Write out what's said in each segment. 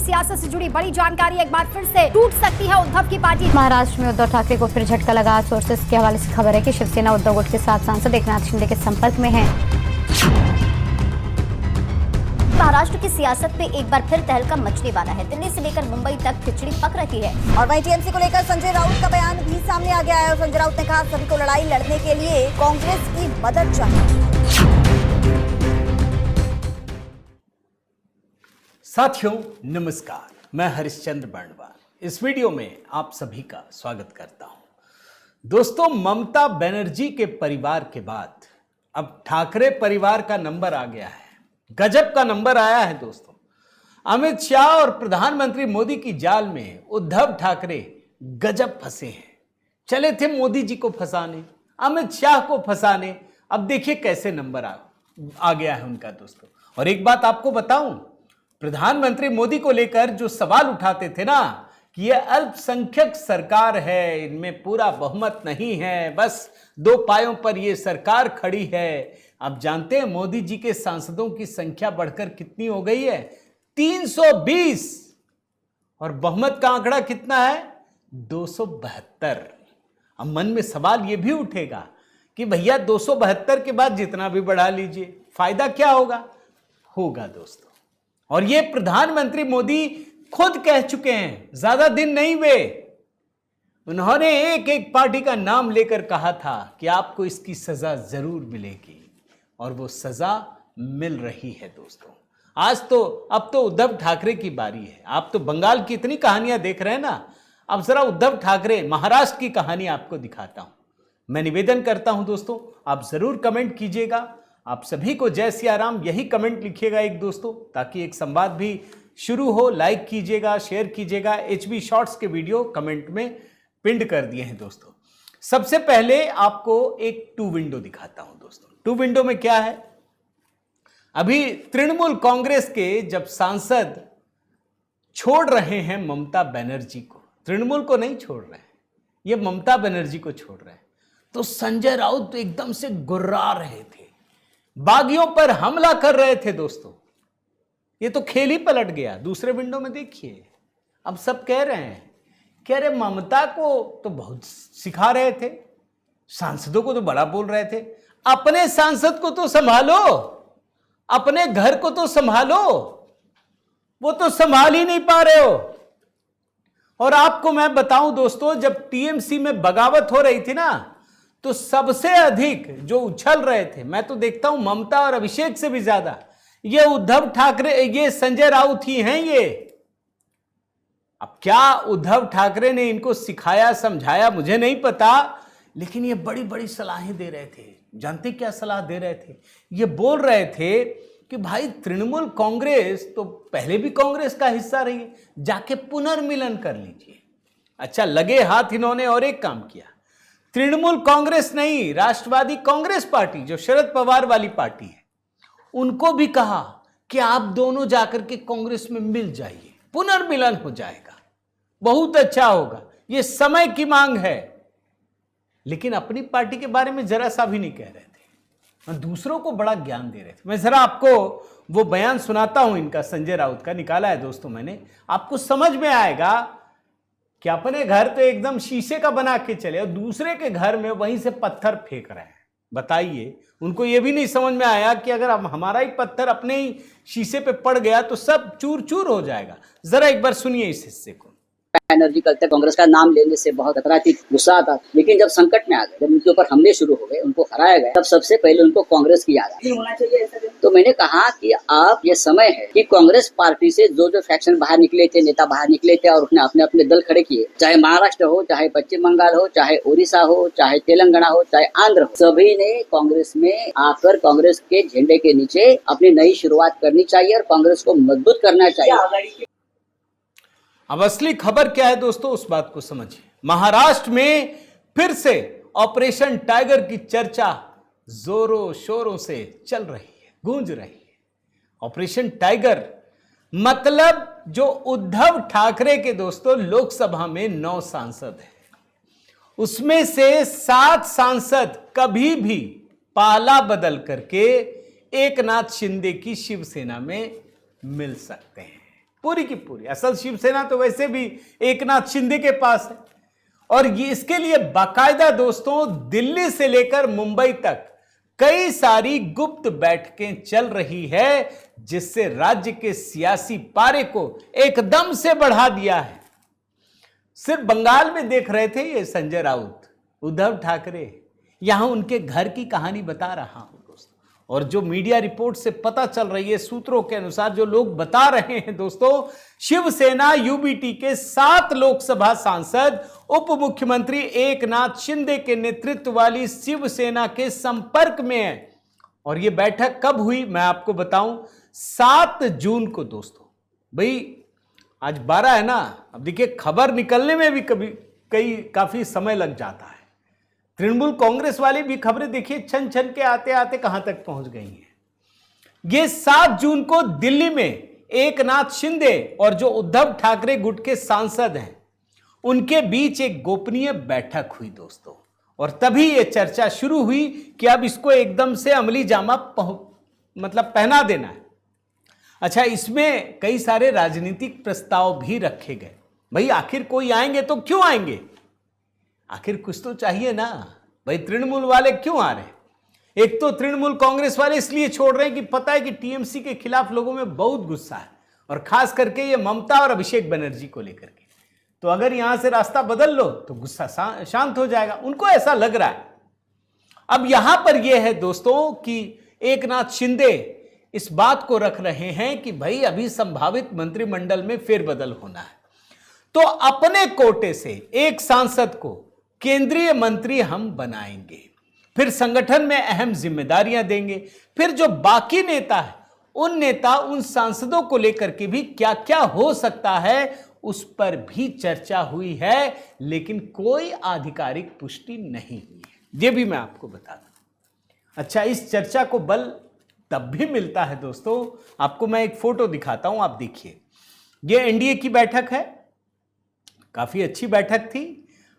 सियासत से जुड़ी बड़ी जानकारी, एक बार फिर से टूट सकती है उद्धव की पार्टी। महाराष्ट्र में उद्धव ठाकरे को फिर झटका लगा। सोर्सेस के हवाले से खबर है कि शिवसेना उद्धव गुट के 7 सांसद एकनाथ शिंदे के संपर्क में हैं। महाराष्ट्र की सियासत पे एक बार फिर तहलका मचने वाला है। दिल्ली से लेकर मुंबई तक खिचड़ी पक रही है। और वहीं टीएमसी को लेकर संजय राउत का बयान भी सामने आ गया है। और संजय राउत ने कहा, सभी को लड़ाई लड़ने के लिए कांग्रेस की मदद चाहिए। साथियों नमस्कार, मैं हरिश्चंद्र बर्णवाल इस वीडियो में आप सभी का स्वागत करता हूं। दोस्तों, ममता बनर्जी के परिवार के बाद अब ठाकरे परिवार का नंबर आ गया है। गजब का नंबर आया है दोस्तों। अमित शाह और प्रधानमंत्री मोदी की जाल में उद्धव ठाकरे गजब फंसे हैं। चले थे मोदी जी को फंसाने, अमित शाह को फंसाने, अब देखिए कैसे नंबर आ गया है उनका दोस्तों। और एक बात आपको बताऊं, प्रधानमंत्री मोदी को लेकर जो सवाल उठाते थे ना कि ये अल्पसंख्यक सरकार है, इनमें पूरा बहुमत नहीं है, बस 2 पायों पर ये सरकार खड़ी है। आप जानते हैं मोदी जी के सांसदों की संख्या बढ़कर कितनी हो गई है? 320। और बहुमत का आंकड़ा कितना है? 272। अब मन में सवाल ये भी उठेगा कि भैया 272 के बाद जितना भी बढ़ा लीजिए, फायदा क्या होगा? होगा दोस्तों। और ये प्रधानमंत्री मोदी खुद कह चुके हैं, ज्यादा दिन नहीं हुए, उन्होंने एक एक पार्टी का नाम लेकर कहा था कि आपको इसकी सजा जरूर मिलेगी, और वो सजा मिल रही है दोस्तों। अब तो उद्धव ठाकरे की बारी है। आप तो बंगाल की इतनी कहानियां देख रहे हैं ना, अब जरा उद्धव ठाकरे महाराष्ट्र की कहानी आपको दिखाता हूं। मैं निवेदन करता हूं दोस्तों, आप जरूर कमेंट कीजिएगा। आप सभी को जय सिया राम यही कमेंट लिखिएगा एक दोस्तों, ताकि एक संवाद भी शुरू हो। लाइक कीजिएगा, शेयर कीजिएगा। HB शॉर्ट्स के वीडियो कमेंट में पिंड कर दिए हैं दोस्तों। सबसे पहले आपको एक 2 विंडो दिखाता हूं दोस्तों। 2 विंडो में क्या है? अभी तृणमूल कांग्रेस के जब सांसद छोड़ रहे हैं ममता बनर्जी को, तृणमूल को नहीं छोड़ रहे हैं, ये ममता बनर्जी को छोड़ रहे हैं, तो संजय राउत तो एकदम से गुर्रा रहे थे, बागियों पर हमला कर रहे थे दोस्तों। ये तो खेल ही पलट गया। दूसरे विंडो में देखिए, अब सब कह रहे हैं, कह रहे ममता को तो बहुत सिखा रहे थे, सांसदों को तो बड़ा बोल रहे थे, अपने सांसद को तो संभालो, अपने घर को तो संभालो, वो तो संभाल ही नहीं पा रहे हो। और आपको मैं बताऊं दोस्तों, जब टीएमसी में बगावत हो रही थी ना, तो सबसे अधिक जो उछल रहे थे, मैं तो देखता हूं ममता और अभिषेक से भी ज्यादा, ये उद्धव ठाकरे, ये संजय राउत ही हैं ये। अब क्या उद्धव ठाकरे ने इनको सिखाया समझाया मुझे नहीं पता, लेकिन ये बड़ी बड़ी सलाहें दे रहे थे। जानते क्या सलाह दे रहे थे? ये बोल रहे थे कि भाई तृणमूल कांग्रेस तो पहले भी कांग्रेस का हिस्सा रही है, जाके पुनर्मिलन कर लीजिए। अच्छा, लगे हाथ इन्होंने और एक काम किया, तृणमूल कांग्रेस नहीं, राष्ट्रवादी कांग्रेस पार्टी जो शरद पवार वाली पार्टी है, उनको भी कहा कि आप दोनों जाकर के कांग्रेस में मिल जाइए, पुनर्मिलन हो जाएगा, बहुत अच्छा होगा, ये समय की मांग है। लेकिन अपनी पार्टी के बारे में जरा सा भी नहीं कह रहे थे, दूसरों को बड़ा ज्ञान दे रहे थे। मैं जरा आपको वो बयान सुनाता हूं इनका, संजय राउत का निकाला है दोस्तों मैंने, आपको समझ में आएगा कि अपने घर तो एकदम शीशे का बना के चले और दूसरे के घर में वहीं से पत्थर फेंक रहे हैं। बताइए, उनको ये भी नहीं समझ में आया कि अगर हमारा ही पत्थर अपने ही शीशे पे पड़ गया तो सब चूर चूर हो जाएगा। जरा एक बार सुनिए इस हिस्से को। एनर्जी करते कांग्रेस का नाम लेने से बहुत खतरा थी, गुस्सा आता, लेकिन जब संकट में आ गए, जब उनके ऊपर हमले शुरू हो गए, उनको हराया गया, तब सबसे पहले उनको कांग्रेस की याद आई। होना चाहिए ऐसा। तो मैंने कहा कि आप, ये समय है कि कांग्रेस पार्टी से जो जो फैक्शन बाहर निकले थे, नेता बाहर निकले थे और उसने अपने अपने दल खड़े किए, चाहे महाराष्ट्र हो, चाहे पश्चिम बंगाल हो, चाहे उड़ीसा हो, चाहे तेलंगाना हो, चाहे आंध्र हो, सभी ने कांग्रेस में आकर कांग्रेस के झंडे के नीचे अपनी नई शुरुआत करनी चाहिए और कांग्रेस को मजबूत करना चाहिए। अब असली खबर क्या है दोस्तों, उस बात को समझिए। महाराष्ट्र में फिर से ऑपरेशन टाइगर की चर्चा जोरों शोरों से चल रही है, गूंज रही है। ऑपरेशन टाइगर मतलब जो उद्धव ठाकरे के दोस्तों लोकसभा में 9 सांसद हैं, उसमें से 7 सांसद कभी भी पाला बदल करके एकनाथ शिंदे की शिवसेना में मिल सकते हैं। पूरी की पूरी। असल शिवसेना तो वैसे भी एकनाथ शिंदे के पास है, और ये इसके लिए बाकायदा दोस्तों दिल्ली से लेकर मुंबई तक कई सारी गुप्त बैठकें चल रही है, जिससे राज्य के सियासी पारे को एकदम से बढ़ा दिया है। सिर्फ बंगाल में देख रहे थे ये संजय राउत, उद्धव ठाकरे, यहां उनके घर की कहानी बता रहा हूं दोस्तों, और जो मीडिया रिपोर्ट से पता चल रही है, सूत्रों के अनुसार जो लोग बता रहे हैं दोस्तों, शिवसेना यूबीटी के 7 लोकसभा सांसद उप मुख्यमंत्री एकनाथ शिंदे के नेतृत्व वाली शिवसेना के संपर्क में है। और यह बैठक कब हुई मैं आपको बताऊं, 7 जून को दोस्तों। भाई आज 12 है ना, अब देखिए खबर निकलने में भी काफी समय लग जाता है। तृणमूल कांग्रेस वाली भी खबरें देखिए छन छन के आते आते कहां तक पहुंच गई हैं। ये 7 जून को दिल्ली में एकनाथ शिंदे और जो उद्धव ठाकरे गुट के सांसद हैं उनके बीच एक गोपनीय बैठक हुई दोस्तों, और तभी यह चर्चा शुरू हुई कि अब इसको एकदम से अमली जामा पहना देना है। अच्छा, इसमें कई सारे राजनीतिक प्रस्ताव भी रखे गए। भाई आखिर कोई आएंगे तो क्यों आएंगे, आखिर कुछ तो चाहिए ना। भाई तृणमूल वाले क्यों आ रहे हैं, एक तो तृणमूल कांग्रेस वाले इसलिए छोड़ रहे हैं कि पता है कि टीएमसी के खिलाफ लोगों में बहुत गुस्सा है, और खास करके ये ममता और अभिषेक बनर्जी को लेकर के। तो अगर यहां से रास्ता बदल लो तो गुस्सा शांत हो जाएगा, उनको ऐसा लग रहा है। अब यहां पर यह है दोस्तों कि एकनाथ शिंदे इस बात को रख रहे हैं कि भाई अभी संभावित मंत्रिमंडल में फेरबदल होना है, तो अपने कोटे से एक सांसद को केंद्रीय मंत्री हम बनाएंगे, फिर संगठन में अहम जिम्मेदारियां देंगे, फिर जो बाकी नेता है उन सांसदों को लेकर के भी क्या क्या हो सकता है उस पर भी चर्चा हुई है, लेकिन कोई आधिकारिक पुष्टि नहीं हुई है, यह भी मैं आपको बता दूं। अच्छा, इस चर्चा को बल तब भी मिलता है दोस्तों, आपको मैं एक फोटो दिखाता हूं, आप देखिए। यह एनडीए की बैठक है, काफी अच्छी बैठक थी।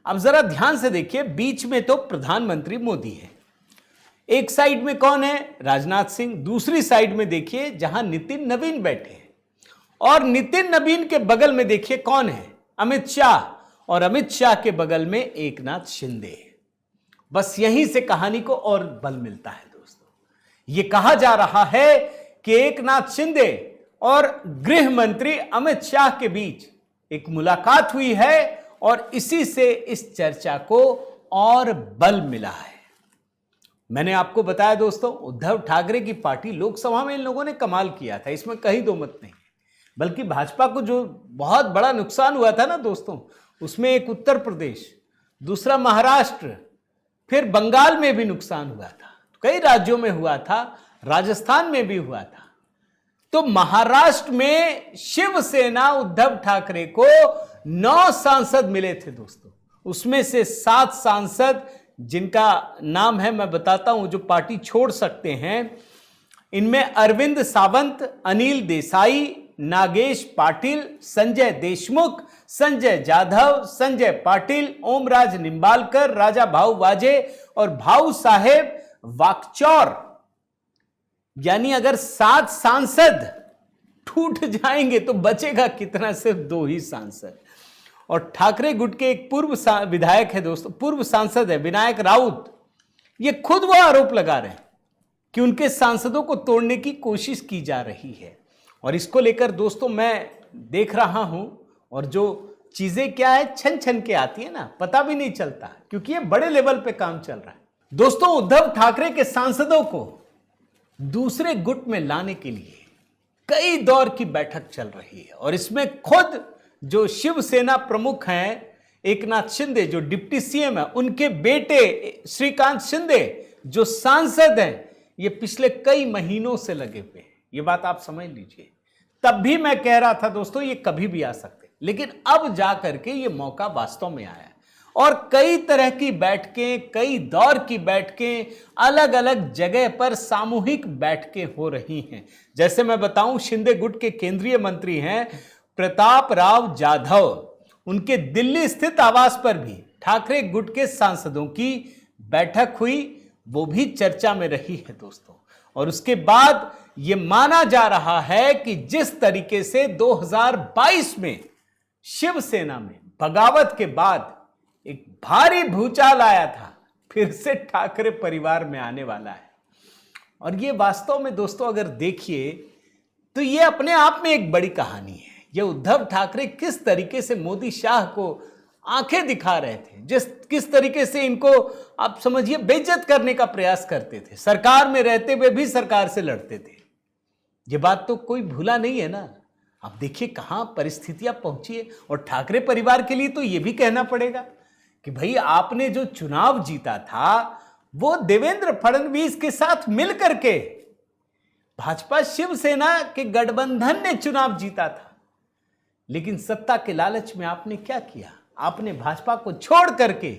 अब जरा ध्यान से देखिए, बीच में तो प्रधानमंत्री मोदी है, एक साइड में कौन है, राजनाथ सिंह, दूसरी साइड में देखिए जहां नितिन नवीन बैठे हैं, और नितिन नवीन के बगल में देखिए कौन है, अमित शाह, और अमित शाह के बगल में एकनाथ शिंदे। बस यहीं से कहानी को और बल मिलता है दोस्तों। यह कहा जा रहा है कि एकनाथ शिंदे और गृह मंत्री अमित शाह के बीच एक मुलाकात हुई है, और इसी से इस चर्चा को और बल मिला है। मैंने आपको बताया दोस्तों, उद्धव ठाकरे की पार्टी लोकसभा में इन लोगों ने कमाल किया था, इसमें कहीं दो मत नहीं। बल्कि भाजपा को जो बहुत बड़ा नुकसान हुआ था ना दोस्तों, उसमें एक उत्तर प्रदेश, दूसरा महाराष्ट्र, फिर बंगाल में भी नुकसान हुआ था, कई राज्यों में हुआ था, राजस्थान में भी हुआ था। तो महाराष्ट्र में शिवसेना उद्धव ठाकरे को 9 सांसद मिले थे दोस्तों, उसमें से 7 सांसद जिनका नाम है मैं बताता हूं, जो पार्टी छोड़ सकते हैं। इनमें अरविंद सावंत, अनिल देसाई, नागेश पाटिल, संजय देशमुख, संजय जाधव, संजय पाटिल, ओमराज निंबालकर, राजा भाऊ वाजे और भाऊ साहेब वाकचौर। यानी अगर 7 सांसद टूट जाएंगे तो बचेगा कितना, सिर्फ 2 ही सांसद। और ठाकरे गुट के एक पूर्व विधायक है दोस्तों, पूर्व सांसद है विनायक राउत, ये खुद वो आरोप लगा रहे हैं कि उनके सांसदों को तोड़ने की कोशिश की जा रही है। और इसको लेकर दोस्तों मैं देख रहा हूं, और जो चीजें क्या है छन छन के आती है ना, पता भी नहीं चलता, क्योंकि ये बड़े लेवल पे काम चल रहा है दोस्तों। उद्धव ठाकरे के सांसदों को दूसरे गुट में लाने के लिए कई दौर की बैठक चल रही है, और इसमें खुद जो शिवसेना प्रमुख हैं एकनाथ शिंदे, जो डिप्टी सीएम है, उनके बेटे श्रीकांत शिंदे जो सांसद हैं, ये पिछले कई महीनों से लगे हुए हैं। ये बात आप समझ लीजिए। तब भी मैं कह रहा था दोस्तों ये कभी भी आ सकते, लेकिन अब जा करके ये मौका वास्तव में आया है, और कई तरह की बैठकें, कई दौर की बैठकें, अलग अलग जगह पर सामूहिक बैठकें हो रही हैं। जैसे मैं बताऊं, शिंदे गुट के केंद्रीय मंत्री हैं प्रताप राव जाधव, उनके दिल्ली स्थित आवास पर भी ठाकरे गुट के सांसदों की बैठक हुई, वो भी चर्चा में रही है दोस्तों। और उसके बाद यह माना जा रहा है कि जिस तरीके से 2022 में शिवसेना में बगावत के बाद एक भारी भूचाल आया था, फिर से ठाकरे परिवार में आने वाला है। और ये वास्तव में दोस्तों अगर देखिए तो ये अपने आप में एक बड़ी कहानी है। ये उद्धव ठाकरे किस तरीके से मोदी शाह को आंखें दिखा रहे थे, किस तरीके से इनको आप समझिए बेइज्जत करने का प्रयास करते थे, सरकार में रहते हुए भी सरकार से लड़ते थे। ये बात तो कोई भूला नहीं है ना। अब देखिए कहां परिस्थितियां पहुंची है। और ठाकरे परिवार के लिए तो यह भी कहना पड़ेगा कि भाई आपने जो चुनाव जीता था वो देवेंद्र फडणवीस के साथ मिलकर के भाजपा शिवसेना के गठबंधन ने चुनाव जीता था। लेकिन सत्ता के लालच में आपने क्या किया, आपने भाजपा को छोड़ करके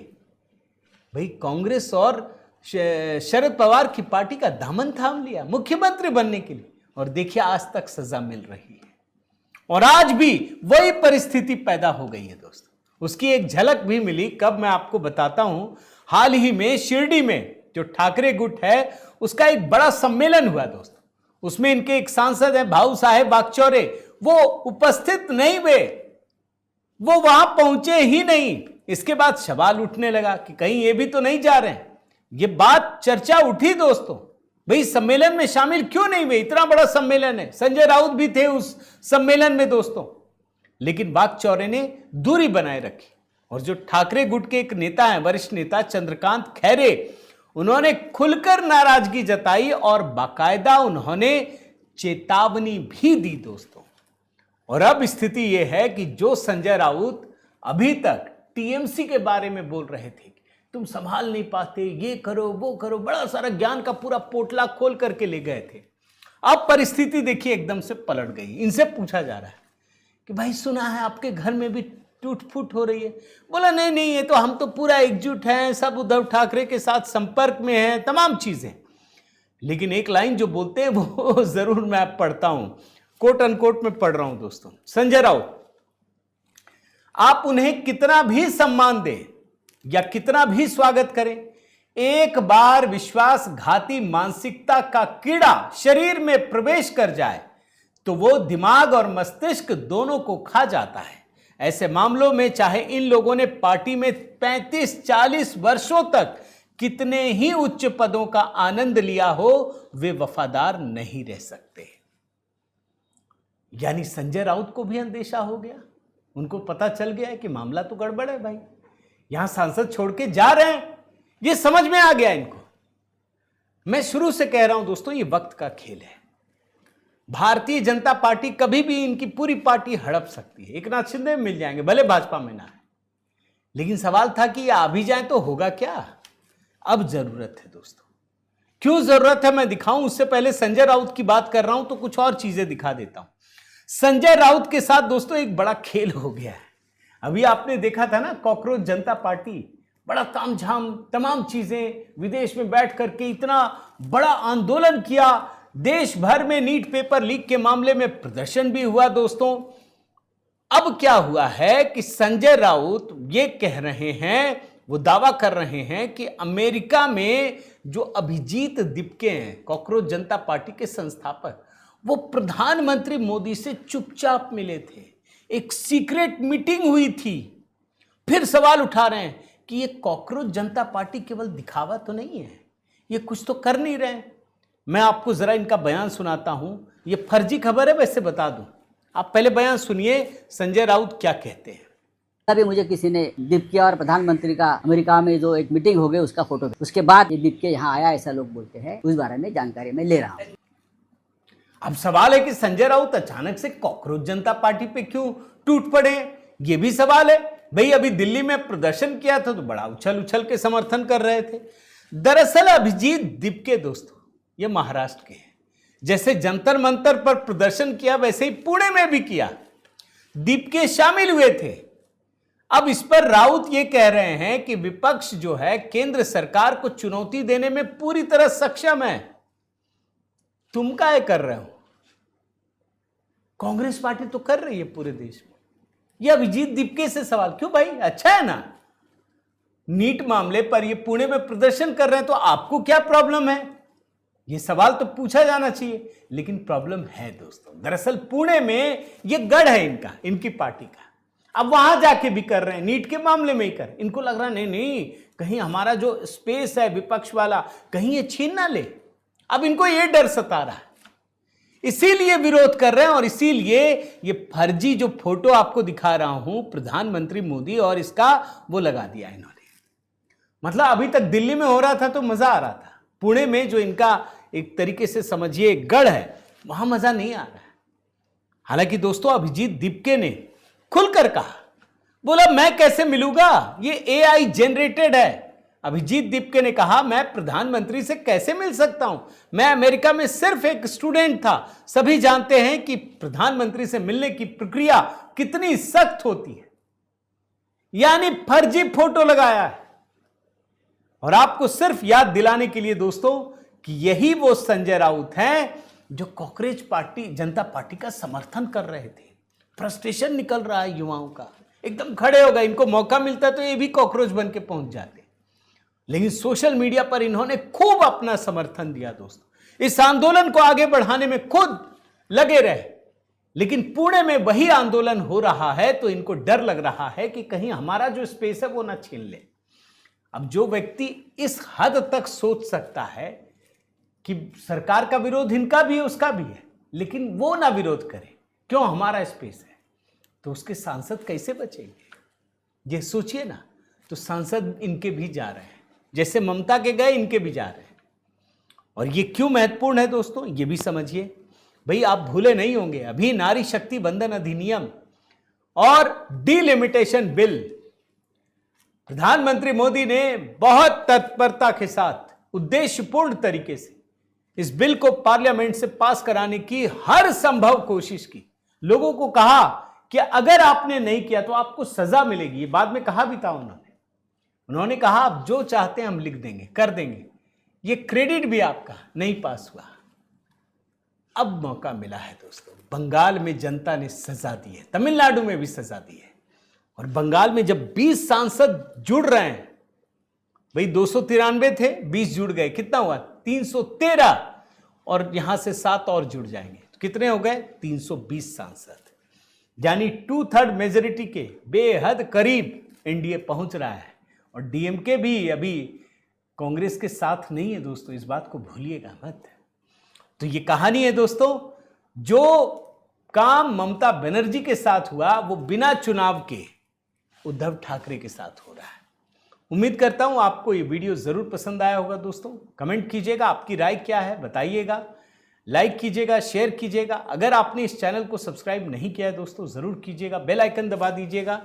भाई कांग्रेस और शरद पवार की पार्टी का दामन थाम लिया मुख्यमंत्री बनने के लिए। और देखिए आज तक सजा मिल रही है और आज भी वही परिस्थिति पैदा हो गई है दोस्तों। उसकी एक झलक भी मिली, कब मैं आपको बताता हूं। हाल ही में शिरडी में जो ठाकरे गुट है उसका एक बड़ा सम्मेलन हुआ दोस्तों। उसमें इनके एक सांसद हैं भाऊ साहेब बागचौरे, वो उपस्थित नहीं हुए, वो वहां पहुंचे ही नहीं। इसके बाद सवाल उठने लगा कि कहीं ये भी तो नहीं जा रहे हैं। ये बात चर्चा उठी दोस्तों, भाई सम्मेलन में शामिल क्यों नहीं हुए, इतना बड़ा सम्मेलन है। संजय राउत भी थे उस सम्मेलन में दोस्तों, लेकिन बागचौरे ने दूरी बनाए रखी। और जो ठाकरे गुट के एक नेता हैं, वरिष्ठ नेता चंद्रकांत खैरे, उन्होंने खुलकर नाराजगी जताई और बाकायदा उन्होंने चेतावनी भी दी दोस्तों। और अब स्थिति यह है कि जो संजय राउत अभी तक टीएमसी के बारे में बोल रहे थे, तुम संभाल नहीं पाते, ये करो वो करो, बड़ा सारा ज्ञान का पूरा पोटला खोल करके ले गए थे। अब परिस्थिति देखिए एकदम से पलट गई। इनसे पूछा जा रहा है कि भाई सुना है आपके घर में भी टूट फूट हो रही है। बोला नहीं नहीं, ये तो हम तो पूरा एकजुट हैं, सब उद्धव ठाकरे के साथ संपर्क में हैं, तमाम चीजें। लेकिन एक लाइन जो बोलते हैं वो जरूर मैं पढ़ता हूं, कोट अनकोट में पढ़ रहा हूं दोस्तों। संजय राउत, आप उन्हें कितना भी सम्मान दें या कितना भी स्वागत करें, एक बार विश्वासघाती मानसिकता का कीड़ा शरीर में प्रवेश कर जाए तो वो दिमाग और मस्तिष्क दोनों को खा जाता है। ऐसे मामलों में चाहे इन लोगों ने पार्टी में 35-40 वर्षों तक कितने ही उच्च पदों का आनंद लिया हो, वे वफादार नहीं रह सकते। यानी संजय राउत को भी अंदेशा हो गया, उनको पता चल गया है कि मामला तो गड़बड़ है भाई, यहां सांसद छोड़ के जा रहे हैं, ये समझ में आ गया इनको। मैं शुरू से कह रहा हूं दोस्तों, ये वक्त का खेल है। भारतीय जनता पार्टी कभी भी इनकी पूरी पार्टी हड़प सकती है। एकनाथ शिंदे मिल जाएंगे, भले भाजपा में ना है, लेकिन सवाल था कि ये आ भी जाए तो होगा क्या। अब जरूरत है दोस्तों, क्यों जरूरत है मैं दिखाऊं, उससे पहले संजय राउत की बात कर रहा हूं तो कुछ और चीजें दिखा देता हूं। संजय राउत के साथ दोस्तों एक बड़ा खेल हो गया है। अभी आपने देखा था ना, कॉकरोच जनता पार्टी बड़ा तामझाम तमाम चीजें, विदेश में बैठ करके इतना बड़ा आंदोलन किया, देश भर में नीट पेपर लीक के मामले में प्रदर्शन भी हुआ दोस्तों। अब क्या हुआ है कि संजय राउत ये कह रहे हैं, वो दावा कर रहे हैं कि अमेरिका में जो अभिजीत दीपके हैं, कॉकरोच जनता पार्टी के संस्थापक, वो प्रधानमंत्री मोदी से चुपचाप मिले थे, एक सीक्रेट मीटिंग हुई थी। फिर सवाल उठा रहे हैं कि ये कॉकरोच जनता पार्टी केवल दिखावा तो नहीं है, ये कुछ तो कर नहीं रहे। मैं आपको जरा इनका बयान सुनाता हूं, ये फर्जी खबर है वैसे बता दूं, आप पहले बयान सुनिए संजय राउत क्या कहते हैं। तभी मुझे किसी ने दीपके और प्रधानमंत्री का अमेरिका में जो एक मीटिंग हो गई उसका फोटो, उसके बाद ये दीपके यहाँ आया ऐसा लोग बोलते हैं, उस बारे में जानकारी मैं ले रहा हूँ। अब सवाल है कि संजय राउत अचानक से कॉकरोच जनता पार्टी पे क्यों टूट पड़े, ये भी सवाल है। भाई अभी दिल्ली में प्रदर्शन किया था तो बड़ा उछल उछल के समर्थन कर रहे थे। दरअसल अभिजीत दीपके दोस्तों ये महाराष्ट्र के हैं, जैसे जंतर मंतर पर प्रदर्शन किया वैसे ही पुणे में भी किया, दीपके शामिल हुए थे। अब इस पर राउत ये कह रहे हैं कि विपक्ष जो है केंद्र सरकार को चुनौती देने में पूरी तरह सक्षम है, तुम क्या कर रहे हो। कांग्रेस पार्टी तो कर रही है पूरे देश में, ये अभिजीत दीपके से सवाल क्यों भाई, अच्छा है ना, नीट मामले पर ये पुणे में प्रदर्शन कर रहे हैं तो आपको क्या प्रॉब्लम है। ये सवाल तो पूछा जाना चाहिए, लेकिन प्रॉब्लम है दोस्तों, दरअसल पुणे में ये गढ़ है इनका, इनकी पार्टी का। अब वहां जाके भी कर रहे हैं, नीट के मामले में ही कर, इनको लग रहा नहीं नहीं कहीं हमारा जो स्पेस है विपक्ष वाला कहीं ये छीन ना ले। अब इनको ये डर सता रहा है, इसीलिए विरोध कर रहे हैं। और इसीलिए ये फर्जी जो फोटो आपको दिखा रहा हूं प्रधानमंत्री मोदी और इसका वो लगा दिया इन्होंने। मतलब अभी तक दिल्ली में हो रहा था तो मजा आ रहा था, पुणे में जो इनका एक तरीके से समझिए गढ़ है वहां मजा नहीं आ रहा है। हालांकि दोस्तों अभिजीत दीपके ने खुलकर कहा, बोला मैं कैसे मिलूंगा, ये एआई जनरेटेड है। अभिजीत दीपके ने कहा मैं प्रधानमंत्री से कैसे मिल सकता हूं, मैं अमेरिका में सिर्फ एक स्टूडेंट था। सभी जानते हैं कि प्रधानमंत्री से मिलने की प्रक्रिया कितनी सख्त होती है। यानी फर्जी फोटो लगाया है। और आपको सिर्फ याद दिलाने के लिए दोस्तों कि यही वो संजय राउत हैं जो कॉकरोच पार्टी जनता पार्टी का समर्थन कर रहे थे। फ्रस्ट्रेशन निकल रहा है युवाओं का, एकदम खड़े हो गए। इनको मौका मिलता तो ये भी कॉकरोच बन के पहुंच जाते, लेकिन सोशल मीडिया पर इन्होंने खूब अपना समर्थन दिया दोस्तों। इस आंदोलन को आगे बढ़ाने में खुद लगे रहे। लेकिन पुणे में वही आंदोलन हो रहा है तो इनको डर लग रहा है कि कहीं हमारा जो स्पेस है वो ना छीन ले। अब जो व्यक्ति इस हद तक सोच सकता है कि सरकार का विरोध इनका भी है उसका भी है, लेकिन वो ना विरोध करे, क्यों, हमारा स्पेस है, तो उसके सांसद कैसे बचेंगे? ये सोचिए ना। तो सांसद इनके भी जा रहे हैं, जैसे ममता के गए इनके भी जा रहे हैं। और ये क्यों महत्वपूर्ण है दोस्तों, ये भी समझिए। भाई आप भूले नहीं होंगे, अभी नारी शक्ति बंधन अधिनियम और डिलिमिटेशन बिल प्रधानमंत्री मोदी ने बहुत तत्परता के साथ उद्देश्यपूर्ण तरीके से इस बिल को पार्लियामेंट से पास कराने की हर संभव कोशिश की। लोगों को कहा कि अगर आपने नहीं किया तो आपको सजा मिलेगी। ये बाद में कहा भी था उन्होंने कहा आप जो चाहते हैं हम लिख देंगे, कर देंगे। ये क्रेडिट भी आपका नहीं पास हुआ। अब मौका मिला है दोस्तों, बंगाल में जनता ने सजा दी है, तमिलनाडु में भी सजा दी है। और बंगाल में जब 20 सांसद जुड़ रहे हैं, भाई 293 थे, 20 जुड़ गए, कितना हुआ 313, और यहां से 7 और जुड़ जाएंगे तो कितने हो गए 320 सांसद। यानी 2/3 मेजोरिटी के बेहद करीब एनडीए पहुंच रहा है। और डीएमके भी अभी कांग्रेस के साथ नहीं है दोस्तों, इस बात को भूलिएगा मत। तो ये कहानी है दोस्तों, जो काम ममता बनर्जी के साथ हुआ वो बिना चुनाव के उद्धव ठाकरे के साथ हो रहा है। उम्मीद करता हूं आपको ये वीडियो जरूर पसंद आया होगा दोस्तों। कमेंट कीजिएगा आपकी राय क्या है, बताइएगा, लाइक कीजिएगा, शेयर कीजिएगा। अगर आपने इस चैनल को सब्सक्राइब नहीं किया है दोस्तों जरूर कीजिएगा, बेल आइकन दबा दीजिएगा।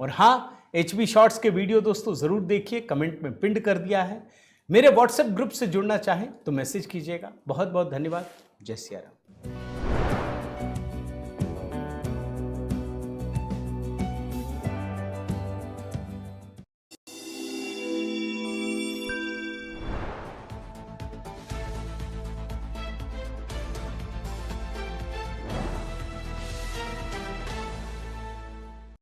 और हाँ, HB शॉर्ट्स के वीडियो दोस्तों जरूर देखिए, कमेंट में पिन कर दिया है। मेरे व्हाट्सएप ग्रुप से जुड़ना चाहें तो मैसेज कीजिएगा। बहुत बहुत धन्यवाद। जय सिया राम।